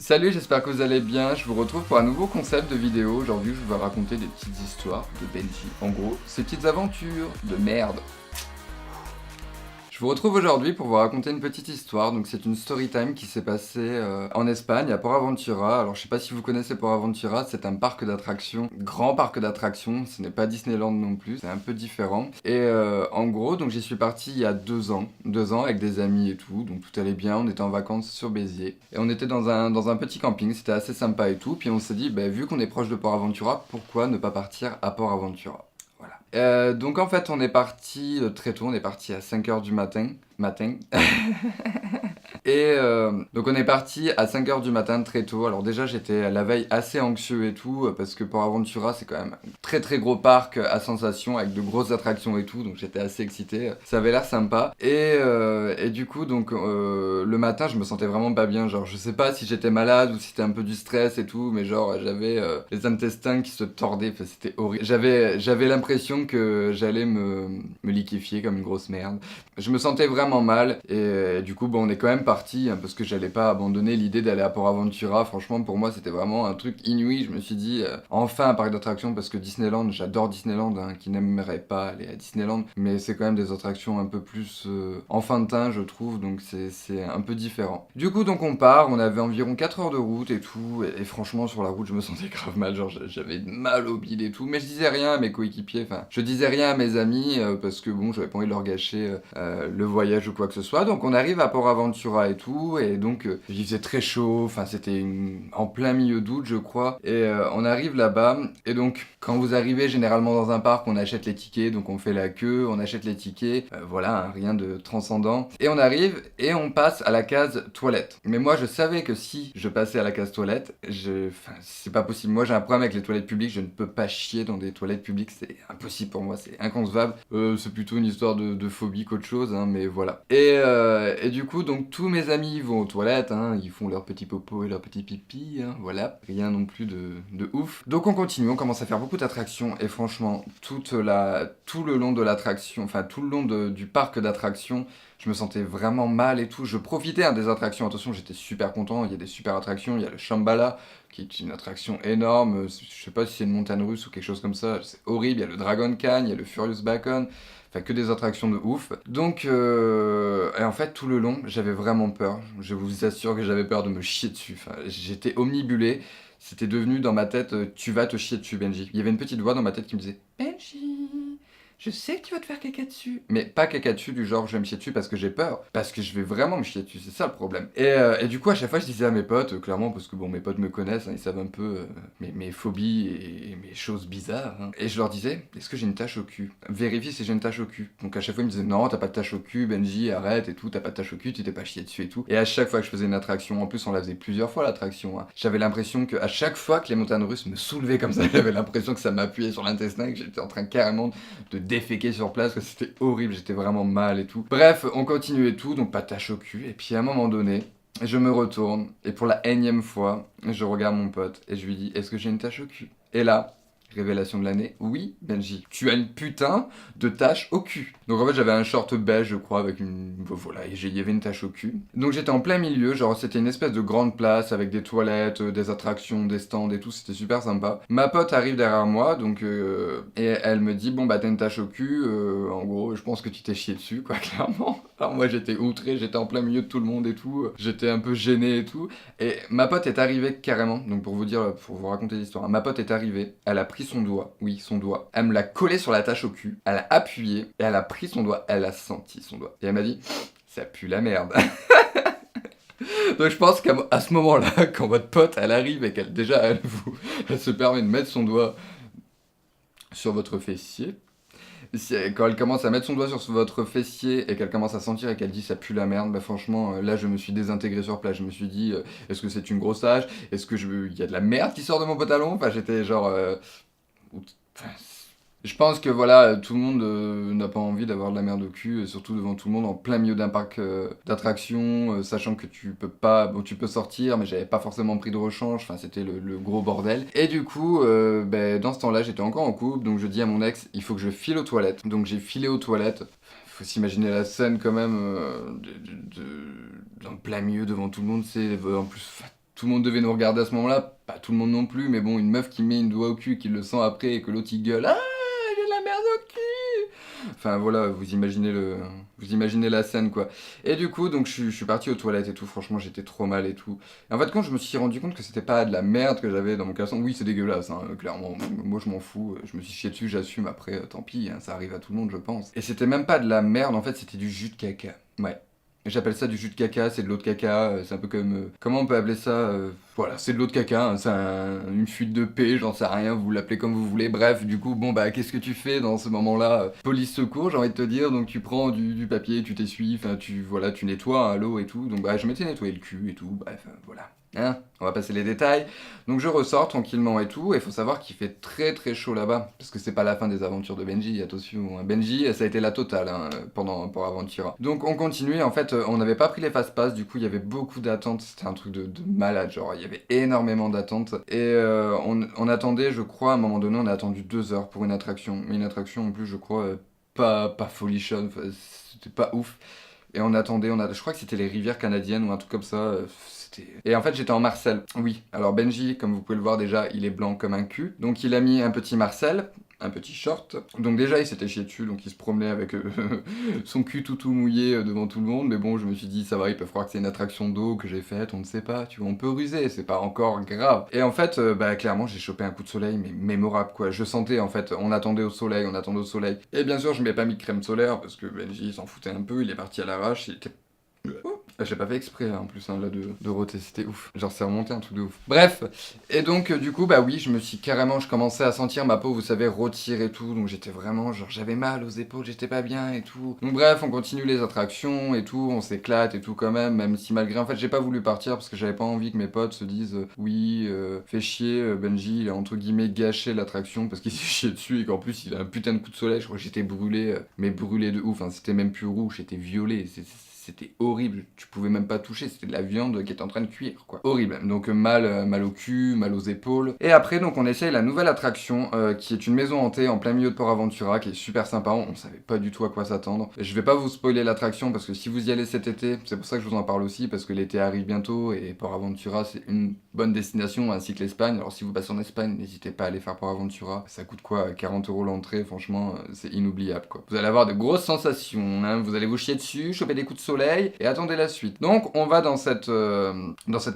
Salut, j'espère que vous allez bien. Je vous retrouve pour un nouveau concept de vidéo. Aujourd'hui, je vous vais raconter des petites histoires de Benji. En gros, ces petites aventures de merde. Je vous retrouve aujourd'hui pour vous raconter une petite histoire. Donc, c'est une story time qui s'est passée en Espagne, à Port Aventura. Alors, je sais pas si vous connaissez Port Aventura, c'est un parc d'attractions, grand parc d'attractions. Ce n'est pas Disneyland non plus, c'est un peu différent. Et en gros, donc j'y suis parti il y a 2 ans. 2 ans avec des amis et tout. Donc, tout allait bien. On était en vacances sur Béziers. Et on était dans un petit camping. C'était assez sympa et tout. Puis, on s'est dit, bah, vu qu'on est proche de Port Aventura, pourquoi ne pas partir à Port Aventura? Voilà. Donc en fait on est parti très tôt, on est parti à 5 h du matin. Et donc on est parti à 5 h du matin très tôt. Alors déjà j'étais la veille assez anxieux et tout parce que Port Aventura c'est quand même un très très gros parc à sensations avec de grosses attractions et tout, donc j'étais assez excité. Ça avait l'air sympa. Et du coup donc le matin je me sentais vraiment pas bien. Genre je sais pas si j'étais malade ou si c'était un peu du stress et tout, mais genre j'avais les intestins qui se tordaient. Enfin c'était horrible. J'avais l'impression que j'allais me liquéfier comme une grosse merde. Je me sentais vraiment mal et du coup bon on est quand même parti hein, parce que j'allais pas abandonner l'idée d'aller à Port Aventura. Franchement pour moi c'était vraiment un truc inouï. Je me suis dit enfin un parc d'attractions parce que Disneyland, j'adore Disneyland, hein, qui n'aimerait pas aller à Disneyland, mais c'est quand même des attractions un peu plus enfantin je trouve, donc c'est un peu différent. Du coup donc on part, on avait environ 4 heures de route et tout, et franchement sur la route je me sentais grave mal, genre j'avais mal au bide et tout, mais je disais rien à mes coéquipiers, enfin je disais rien à mes amis parce que bon j'avais pas envie de leur gâcher le voyage ou quoi que ce soit. Donc on arrive à Port Aventura et tout, et donc il faisait très chaud, enfin c'était en plein milieu d'août je crois, et on arrive là-bas, et donc quand vous arrivez généralement dans un parc on achète les tickets, donc on fait la queue, on achète les tickets, voilà, hein, rien de transcendant, et on arrive et on passe à la case toilette. Mais moi je savais que si je passais à la case toilette, enfin c'est pas possible, moi j'ai un problème avec les toilettes publiques, je ne peux pas chier dans des toilettes publiques, c'est impossible pour moi, c'est inconcevable. C'est plutôt une histoire de phobie qu'autre chose, hein, mais voilà. Et du coup, donc tous mes amis vont aux toilettes, hein, ils font leur petit popo et leur petit pipi, hein, voilà. Rien non plus de ouf. Donc on continue, on commence à faire beaucoup d'attractions, et franchement, tout le long de l'attraction, enfin tout le long du parc d'attractions, je me sentais vraiment mal et tout. Je profitais hein, des attractions, attention, j'étais super content, il y a des super attractions, il y a le Shambhala, qui est une attraction énorme, je sais pas si c'est une montagne russe ou quelque chose comme ça, c'est horrible, il y a le Dragon Khan, il y a le Furious Bacon, enfin que des attractions de ouf. Donc, et en fait tout le long j'avais vraiment peur, je vous assure que j'avais peur de me chier dessus, enfin, j'étais omnibulé, c'était devenu dans ma tête, tu vas te chier dessus Benji. Il y avait une petite voix dans ma tête qui me disait, Benji, je sais que tu vas te faire caca dessus. Mais pas caca dessus du genre je vais me chier dessus parce que j'ai peur, parce que je vais vraiment me chier dessus, c'est ça le problème. Et du coup à chaque fois je disais à mes potes, clairement parce que bon mes potes me connaissent, hein, ils savent un peu mes phobies et mes choses bizarres, hein. Et je leur disais, est-ce que j'ai une tache au cul? Vérifie si j'ai une tache au cul. Donc à chaque fois ils me disaient, non t'as pas de tache au cul Benji, arrête et tout, t'as pas de tache au cul, tu t'es pas chié dessus et tout. Et à chaque fois que je faisais une attraction, en plus on la faisait plusieurs fois l'attraction, hein, j'avais l'impression que à chaque fois que les montagnes russes me soulevaient comme ça, j'avais l'impression que ça m'appuyait sur l'intestin et que j'étais en train carrément de déféquer sur place, que c'était horrible, j'étais vraiment mal et tout. Bref, on continue et tout, donc pas de tache au cul, et puis à un moment donné, je me retourne, et pour la énième fois, je regarde mon pote, et je lui dis, est-ce que j'ai une tache au cul? Et là, révélation de l'année, oui, Benji, tu as une putain de tache au cul. Donc en fait j'avais un short beige je crois avec une... Voilà, il y avait une tache au cul. Donc j'étais en plein milieu, genre c'était une espèce de grande place avec des toilettes, des attractions, des stands et tout, c'était super sympa. Ma pote arrive derrière moi, donc et elle me dit, bon bah t'as une tache au cul, en gros je pense que tu t'es chié dessus quoi, clairement. Alors moi j'étais outré, j'étais en plein milieu de tout le monde et tout, j'étais un peu gêné et tout. Et ma pote est arrivée carrément, donc pour vous dire, pour vous raconter l'histoire, ma pote est arrivée, elle a pris son doigt, oui son doigt, elle me l'a collé sur la tache au cul, elle a appuyé, et elle a pris son doigt, elle a senti son doigt. Et elle m'a dit, ça pue la merde. Donc je pense qu'à ce moment-là, quand votre pote elle arrive et qu'elle déjà elle se permet de mettre son doigt sur votre fessier, quand elle commence à mettre son doigt sur votre fessier et qu'elle commence à sentir et qu'elle dit ça pue la merde, bah franchement là je me suis désintégré sur place, je me suis dit est-ce que c'est une grosse hache, est-ce que il y a de la merde qui sort de mon pantalon, enfin j'étais genre enfin, je pense que voilà, tout le monde n'a pas envie d'avoir de la merde au cul, et surtout devant tout le monde en plein milieu d'un parc d'attractions, sachant que tu peux pas, bon tu peux sortir, mais j'avais pas forcément pris de rechange, enfin c'était le gros bordel. Et du coup, ben, dans ce temps-là, j'étais encore en couple, donc je dis à mon ex, il faut que je file aux toilettes. Donc j'ai filé aux toilettes. Faut s'imaginer la scène quand même, dans le plein milieu devant tout le monde, c'est en plus tout le monde devait nous regarder à ce moment-là, pas tout le monde non plus, mais bon, une meuf qui met une doigt au cul, qui le sent après, et que l'autre il gueule, ah, j'ai de la merde au cul. Enfin voilà, vous imaginez la scène quoi. Et du coup, donc je suis parti aux toilettes et tout, franchement j'étais trop mal et tout. Et en fait, quand je me suis rendu compte que c'était pas de la merde que j'avais dans mon caleçon, oui c'est dégueulasse, hein, clairement, moi je m'en fous, je me suis chié dessus, j'assume, après tant pis, hein, ça arrive à tout le monde je pense. Et c'était même pas de la merde, en fait c'était du jus de caca. Ouais. J'appelle ça du jus de caca, c'est de l'eau de caca, c'est un peu comme... comment on peut appeler ça voilà, c'est de l'eau de caca, hein, c'est une fuite de paix, j'en sais rien, vous l'appelez comme vous voulez. Bref, du coup, bon bah qu'est-ce que tu fais dans ce moment-là? Police secours, j'ai envie de te dire, donc tu prends du papier, tu t'essuies, enfin voilà, tu nettoies à l'eau et tout. Donc bah je m'étais nettoyé le cul et tout, bref, voilà. Hein, on va passer les détails. Donc je ressors tranquillement et tout, et faut savoir qu'il fait très très chaud là-bas, parce que c'est pas la fin des aventures de Benji, attention. Hein. Benji, ça a été la totale hein, pour Aventura. Donc on continue, en fait, on n'avait pas pris les fast-pass, du coup il y avait beaucoup d'attentes, c'était un truc de malade, genre il y avait énormément d'attentes. Et on attendait, je crois, à un moment donné, on a attendu 2 heures pour une attraction. Mais une attraction en plus, je crois, pas folichonne, c'était pas ouf. Et on attendait, je crois que c'était les rivières canadiennes ou un truc comme ça. Et en fait, j'étais en Marcel. Oui, alors Benji, comme vous pouvez le voir déjà, il est blanc comme un cul. Donc il a mis un petit Marcel, un petit short. Donc déjà, il s'était chié dessus, donc il se promenait avec son cul tout mouillé devant tout le monde. Mais bon, je me suis dit, ça va, ils peuvent croire que c'est une attraction d'eau que j'ai faite, on ne sait pas, tu vois, on peut ruser, c'est pas encore grave. Et en fait, bah clairement, j'ai chopé un coup de soleil, mais mémorable quoi. Je sentais en fait, on attendait au soleil, on attendait au soleil. Et bien sûr, je m'ai pas mis de crème solaire parce que Benji s'en foutait un peu, il est parti à l'arrache, il était j'ai pas fait exprès en plus là de roter, c'était ouf. Genre c'est remonté un truc de ouf. Bref, et donc du coup bah oui, je commençais à sentir ma peau, vous savez, rôtir et tout, donc j'étais vraiment genre j'avais mal aux épaules, j'étais pas bien et tout. Donc bref, on continue les attractions et tout, on s'éclate et tout quand même si malgré en fait j'ai pas voulu partir parce que j'avais pas envie que mes potes se disent oui, fais chier, Benji, il a entre guillemets gâché l'attraction parce qu'il s'est chié dessus et qu'en plus il a un putain de coup de soleil, je crois que j'étais brûlé, mais brûlé de ouf, hein, c'était même plus rouge, j'étais violet, c'était horrible, tu pouvais même pas toucher, c'était de la viande qui était en train de cuire, quoi. Horrible, donc mal au cul, mal aux épaules. Et après, donc on essaye la nouvelle attraction, qui est une maison hantée en plein milieu de Port Aventura, qui est super sympa, on savait pas du tout à quoi s'attendre. Je vais pas vous spoiler l'attraction, parce que si vous y allez cet été, c'est pour ça que je vous en parle aussi, parce que l'été arrive bientôt, et Port Aventura, c'est une bonne destination, ainsi que l'Espagne. Alors si vous passez en Espagne, n'hésitez pas à aller faire Port Aventura, ça coûte quoi, 40 € l'entrée, franchement, c'est inoubliable, quoi. Vous allez avoir de grosses sensations, hein, vous allez vous chier dessus, choper des coups de soleil et attendez la suite. Donc on va dans cette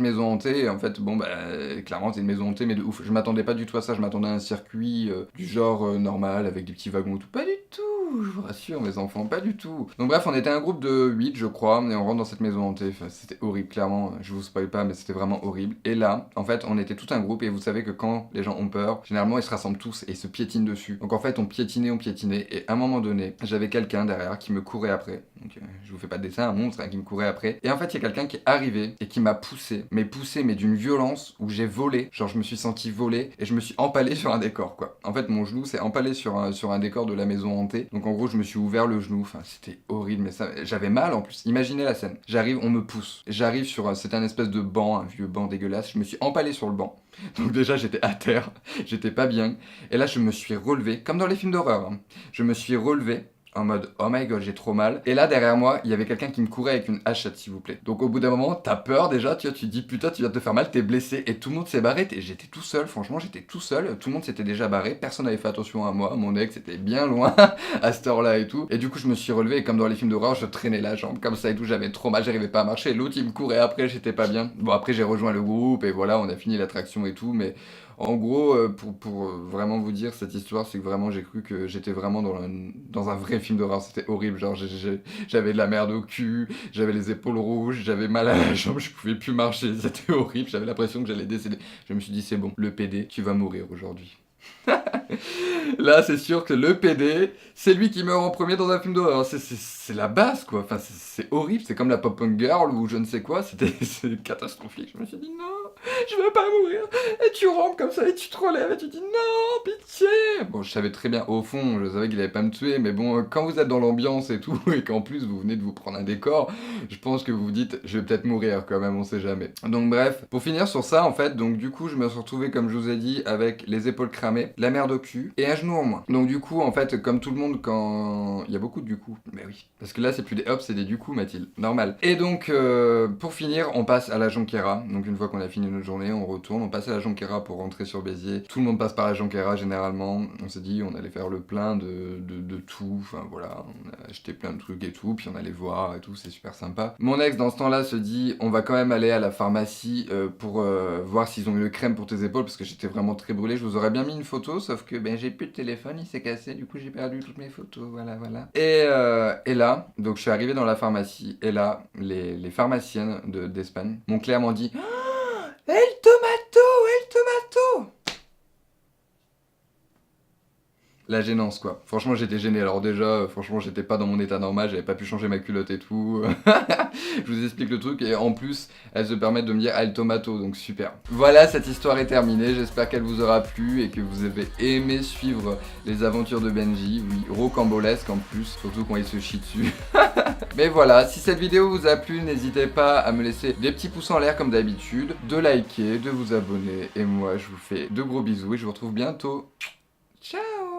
maison hantée et en fait bon bah clairement c'est une maison hantée mais de ouf. Je m'attendais pas du tout à ça, je m'attendais à un circuit du genre normal avec des petits wagons et tout. Pas du tout, je vous rassure mes enfants, pas du tout. Donc bref on était un groupe de 8 je crois et on rentre dans cette maison hantée. Enfin, c'était horrible clairement, je vous spoil pas mais c'était vraiment horrible. Et là en fait on était tout un groupe et vous savez que quand les gens ont peur, généralement ils se rassemblent tous et ils se piétinent dessus. Donc en fait on piétinait et à un moment donné j'avais quelqu'un derrière qui me courait après. Donc je vous fais pas de dessin, un monstre hein, qui me courait après. Et en fait, il y a quelqu'un qui est arrivé et qui m'a poussé mais d'une violence où j'ai volé. Genre, je me suis senti voler et je me suis empalé sur un décor, quoi. En fait, mon genou s'est empalé sur un décor de la maison hantée. Donc, en gros, je me suis ouvert le genou. Enfin, c'était horrible, mais ça, j'avais mal en plus. Imaginez la scène. J'arrive, on me pousse. J'arrive sur, c'était un espèce de banc, un vieux banc dégueulasse. Je me suis empalé sur le banc. Donc déjà, j'étais à terre. J'étais pas bien. Et là, je me suis relevé, comme dans les films d'horreur. Hein. Je me suis relevé. En mode oh my god j'ai trop mal et là derrière moi il y avait quelqu'un qui me courait avec une hachette s'il vous plaît. Donc au bout d'un moment t'as peur déjà, tu vois, tu te dis putain tu vas te faire mal, t'es blessé et tout le monde s'est barré et j'étais tout seul, franchement j'étais tout seul, tout le monde s'était déjà barré, personne n'avait fait attention à moi, mon ex était bien loin à cette heure là et tout et du coup je me suis relevé et comme dans les films d'horreur je traînais la jambe comme ça et tout, j'avais trop mal, j'arrivais pas à marcher et l'autre il me courait après, j'étais pas bien. Bon après j'ai rejoint le groupe et voilà on a fini l'attraction et tout mais en gros, pour vraiment vous dire cette histoire, c'est que vraiment j'ai cru que j'étais vraiment dans un vrai film d'horreur. C'était horrible. Genre j'avais de la merde au cul, j'avais les épaules rouges, j'avais mal à la jambe, je pouvais plus marcher. C'était horrible. J'avais l'impression que j'allais décéder. Je me suis dit c'est bon, le PD, tu vas mourir aujourd'hui. Là, c'est sûr que le PD, c'est lui qui meurt en premier dans un film d'horreur. C'est la base, quoi. Enfin, c'est horrible. C'est comme la Pop-Punk Girl ou je ne sais quoi. C'est catastrophique. Je me suis dit, non, je veux pas mourir. Et tu rentres comme ça et tu te relèves et tu dis, non, pitié. Bon, je savais très bien, au fond, je savais qu'il allait pas me tuer. Mais bon, quand vous êtes dans l'ambiance et tout, et qu'en plus vous venez de vous prendre un décor, je pense que vous vous dites, je vais peut-être mourir quand même, on sait jamais. Donc, bref, pour finir sur ça, en fait, donc du coup, je me suis retrouvé, comme je vous ai dit, avec les épaules cramées, la merde au cul et un genou en moins. Donc du coup, en fait, comme tout le monde, quand... Il y a beaucoup de du coup. Mais oui. Parce que là, c'est plus des hop, c'est des du coup, Mathilde. Normal. Et donc, pour finir, on passe à la Jonquera. Donc une fois qu'on a fini notre journée, on retourne, on passe à la Jonquera pour rentrer sur Béziers. Tout le monde passe par la Jonquera généralement. On s'est dit, on allait faire le plein de tout. Enfin voilà, on a acheté plein de trucs et tout. Puis on allait voir et tout, c'est super sympa. Mon ex, dans ce temps-là, se dit, on va quand même aller à la pharmacie pour voir s'ils ont eu le crème pour tes épaules. Parce que j'étais vraiment très brûlée. Je vous aurais bien mis une photo, sauf que ben, j'ai plus de téléphone, il s'est cassé. Du coup, j'ai perdu toutes mes photos. Voilà. Et là, donc je suis arrivé dans la pharmacie. Et là, les pharmaciennes d'Espagne m'ont clairement dit El tomato, el tomato. La gênance quoi. Franchement j'étais gêné. Alors déjà, franchement j'étais pas dans mon état normal, j'avais pas pu changer ma culotte et tout. Je vous explique le truc et en plus elles se permettent de me dire El tomato, donc super. Voilà, cette histoire est terminée, j'espère qu'elle vous aura plu et que vous avez aimé suivre les aventures de Benji. Oui, rocambolesque en plus, surtout quand il se chie dessus. Mais voilà, si cette vidéo vous a plu, n'hésitez pas à me laisser des petits pouces en l'air comme d'habitude, de liker, de vous abonner et moi je vous fais de gros bisous et je vous retrouve bientôt. Ciao.